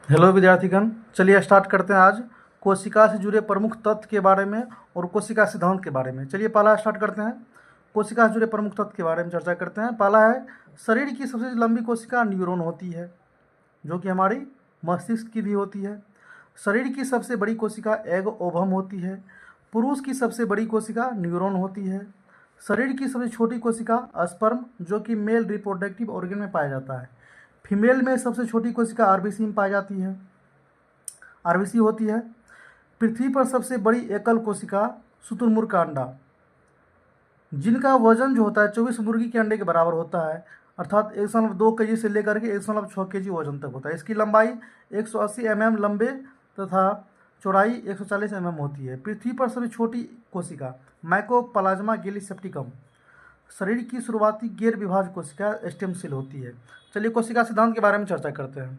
Hello विद्यार्थीगण, चलिए start करते हैं आज कोशिका से जुड़े प्रमुख तत्व के बारे में और कोशिका सिद्धांत के बारे में। चलिए पहला स्टार्ट करते हैं, कोशिका से जुड़े प्रमुख तत्व के बारे में चर्चा करते हैं। पहला है, शरीर की सबसे लंबी कोशिका न्यूरॉन होती है, जो कि हमारी मस्तिष्क की भी होती है। शरीर की सबसे बड़ी कोशिका एग ओवम होती है। पुरुष की सबसे बड़ी कोशिका न्यूरॉन होती है। शरीर की सबसे छोटी कोशिका स्पर्म, जो कि मेल रिप्रोडक्टिव ऑर्गन में पाया जाता है। फीमेल में सबसे छोटी कोशिका आरबीसी में पाई जाती है, आरबीसी होती है। पृथ्वी पर सबसे बड़ी एकल कोशिका शुतुरमुर्ग का अंडा, जिनका वजन जो होता है 24 मुर्गी के अंडे के बराबर होता है, अर्थात 1.2 kg से लेकर के 1.6 kg वजन तक होता है। इसकी लंबाई 180 mm लंबे तथा चौड़ाई 140 mm होती है। पृथ्वी पर सबसे छोटी कोशिका माइकोप्लाज्मा गैलीसेप्टिकम, शरीर की शुरुआती गैर विभाज्य कोशिका स्टेम सेल होती है। चलिए कोशिका सिद्धांत के बारे में चर्चा करते हैं।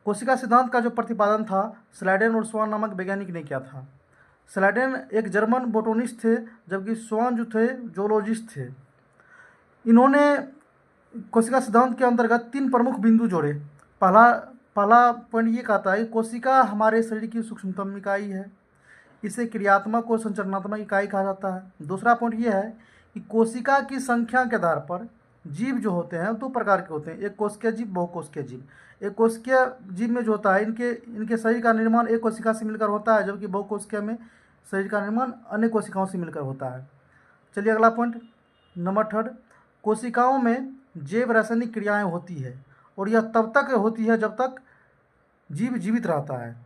कोशिका सिद्धांत का जो प्रतिपादन था, स्लाइडेन और स्वान नामक वैज्ञानिक ने किया था। स्लाइडेन एक जर्मन बोटोनिस्ट थे, जबकि स्वान जो थे जोलॉजिस्ट थे। इन्होंने कोशिका सिद्धांत के अंतर्गत 3 प्रमुख बिंदु जोड़े। पहला पहला पॉइंट ये कहता है कि कोशिका हमारे शरीर की सूक्ष्मतम इकाई है, इसे क्रियात्मक और संरचनात्मक इकाई कहा जाता है। दूसरा पॉइंट ये है कि कोशिका की संख्या के आधार पर जीव जो होते हैं 2 प्रकार के होते हैं, एक कोशिकीय जीव, बहुकोशिकीय जीव। एक कोशिकीय जीव में जो होता है, इनके शरीर का निर्माण एक कोशिका से मिलकर होता है, जबकि बहुकोशिकीय में शरीर का निर्माण अन्य कोशिकाओं से मिलकर होता है। चलिए अगला पॉइंट, नंबर 3, कोशिकाओं में जैव रासायनिक क्रियाएँ होती है और यह तब तक होती है जब तक जीव जीवित रहता है।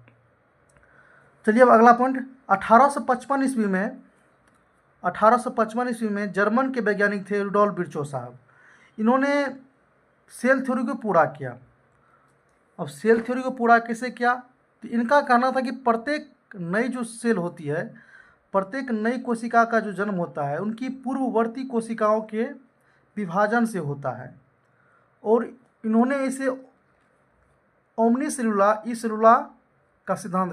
चलिए अब अगला पॉइंट, 1855 ईस्वी में जर्मन के वैज्ञानिक थे रुडोल्फ विर्चो साहब। इन्होंने सेल थ्योरी को पूरा किया। अब सेल थ्योरी को पूरा कैसे किया? तो इनका कहना था कि प्रत्येक नई जो सेल होती है, प्रत्येक नई कोशिका का जो जन्म होता है, उनकी पूर्ववर्ती कोशिकाओं के विभाजन से होता है। और इन्होंने इसे ओमनी सेलुला ई सेलुला का सिद्धांत